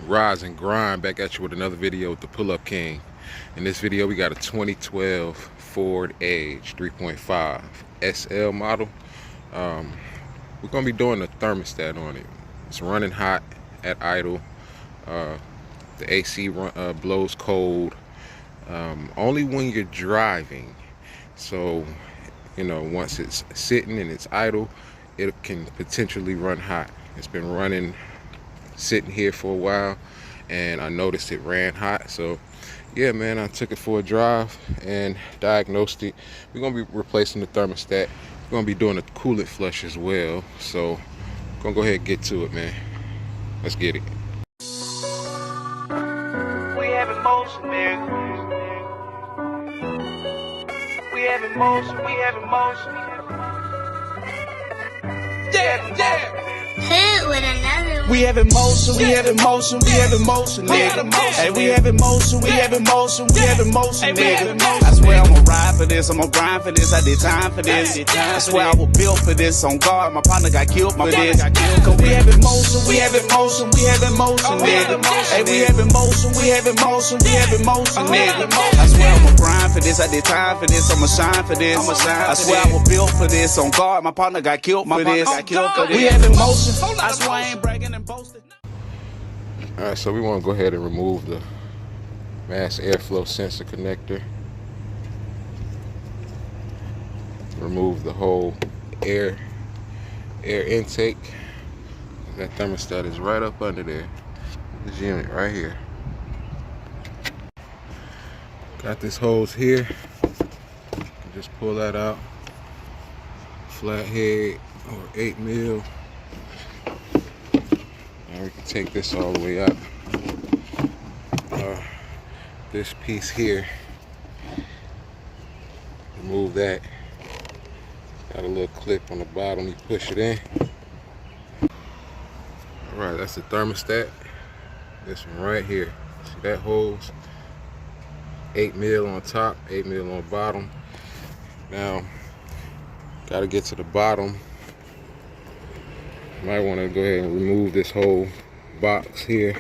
Rise and Grind back at you with another video with the Pull-Up King. In this video we got a 2012 Ford Edge 3.5 SL model. We're going to be doing a thermostat on it. It's running hot at idle. The AC blows cold only when you're driving. So, you know, once it's sitting and it's idle, it can potentially run hot. It's been running sitting here for a while and I noticed it ran hot. So yeah, man, I took it for a drive and diagnosed it. We're gonna be replacing the thermostat. We're gonna be doing a coolant flush as well. So I'm gonna go ahead and get to it, man. Let's get it. We have emotion, nigga. We have emotion, we have emotion. Yeah. Hit with another one. We have emotion, we have emotion, we have emotion, nigga. Hey, we have emotion, we have emotion, we have emotion, nigga. I swear I'ma ride for this, I'ma grind for this, I did time for this. I swear I was built for this, on guard, my partner got killed for this. Cause we have emotion, we have emotion, we have emotion, nigga. Hey, we have emotion, we have emotion, we have emotion, nigga. I swear I'ma grind for this, I did time for this, I'ma shine for this. I swear I was built for this, on guard, my partner got killed for this. We have emotion, I swear I ain't bragging and boasting. Alright, so we want to go ahead and remove the mass airflow sensor connector. Remove the whole air intake. That thermostat is right up under there. This unit right here. Got this hose here. Just pull that out. Flathead or 8 mil. And we can take this all the way out. This piece here, remove that. Got a little clip on the bottom, you push it in. Alright, that's the thermostat. This one right here. See that hose? 8 mil on top, 8 mil on bottom. Now, gotta get to the bottom. Might want to go ahead and remove this whole box here.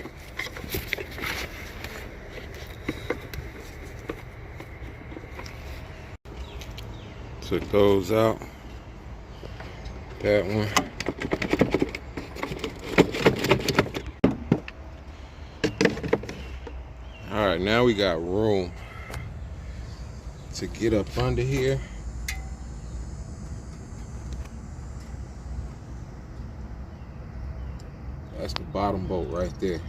Took those out. That one. Alright, now we got room to get up under here. That's the bottom bolt right there.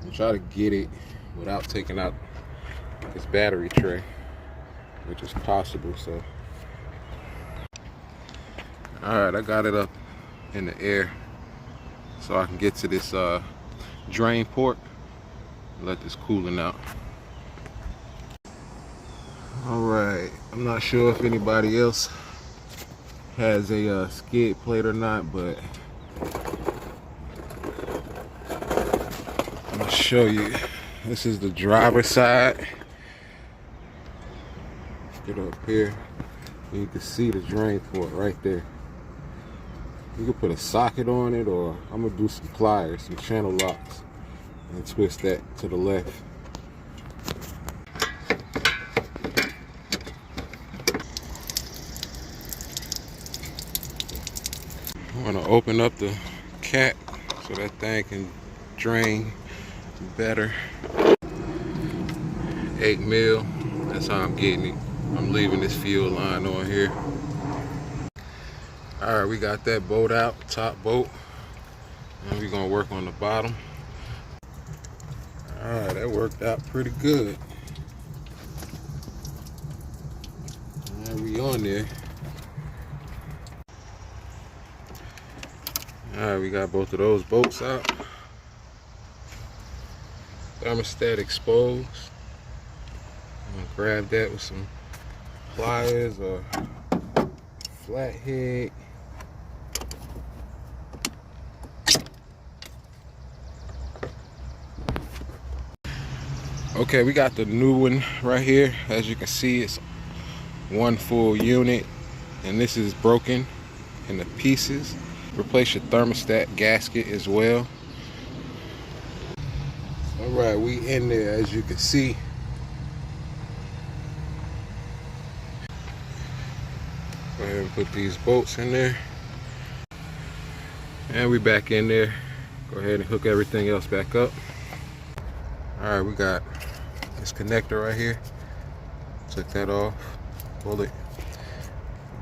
I'm trying to get it without taking out this battery tray, which is possible. So, all right, I got it up in the air so I can get to this drain port and let this coolant out. All right, I'm not sure if anybody else has a skid plate or not, but I'll show you. This is the driver's side. Get up here. You can see the drain port right there. You can put a socket on it, or I'm gonna do some pliers, some channel locks, and twist that to the left. I'm gonna open up the cap so that thing can drain better. 8 mil, that's how I'm getting it. I'm leaving this fuel line on here. All right, we got that bolt out, top bolt, and we're gonna work on the bottom. All right, that worked out pretty good. And we on there. All right, we got both of those bolts out. Thermostat exposed. I'm gonna grab that with some pliers or flathead. Okay, we got the new one right here. As you can see, it's one full unit, and this is broken into pieces. Replace your thermostat gasket as well. All right, we in there, as you can see. Go ahead and put these bolts in there. And we back in there. Go ahead and hook everything else back up. All right, we got this connector right here. Took that off, pull it.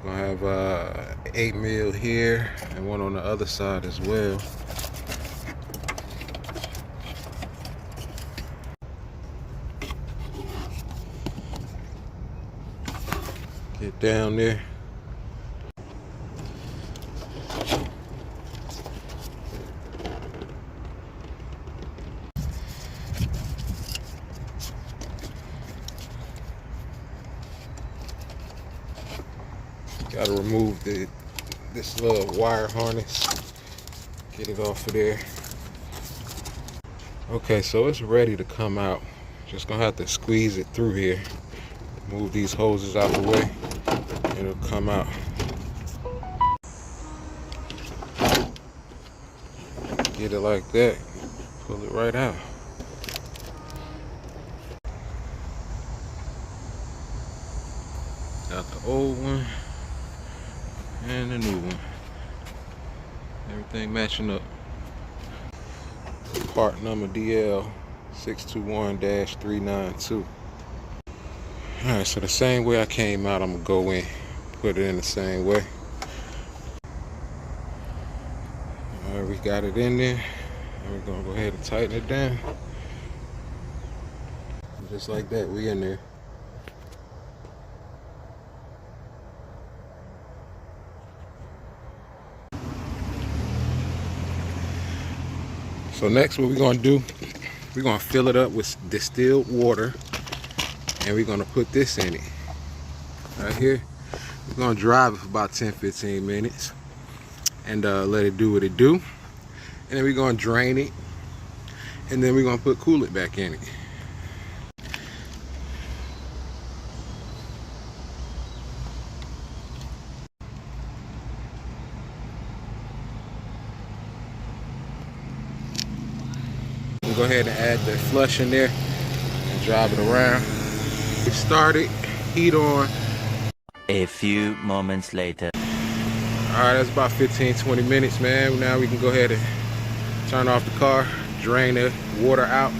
We're gonna have 8 mil here and one on the other side as well. Get down there. Gotta remove this little wire harness. Get it off of there. Okay, so it's ready to come out. Just gonna have to squeeze it through here. Move these hoses out the way. It'll come out. Get it like that. Pull it right out. Got the old one and the new one. Everything matching up. Part number DL 621-392. Alright, so the same way I came out, I'm gonna go in, put it in the same way. Alright, we got it in there. And we're gonna go ahead and tighten it down. Just like that, we in there. So next, what we're gonna do, we're gonna fill it up with distilled water, and we're gonna put this in it right here. We're gonna drive it for about 10-15 minutes and let it do what it do, and then we're gonna drain it, and then we're gonna put coolant back in it. Go ahead and add the flush in there and drive it around. We started, heat on. A few moments later. Alright, that's about 15-20 minutes, man. Now we can go ahead and turn off the car, drain the water out,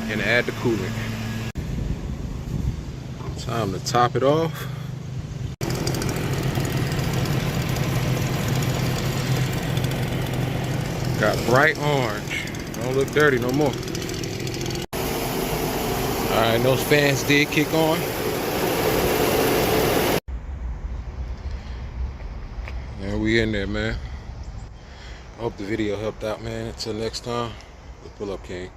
and add the coolant. Time to top it off. Got bright orange. Don't look dirty no more. Alright, those fans did kick on. And we in there, man. I hope the video helped out, man. Until next time, the Pull Up King.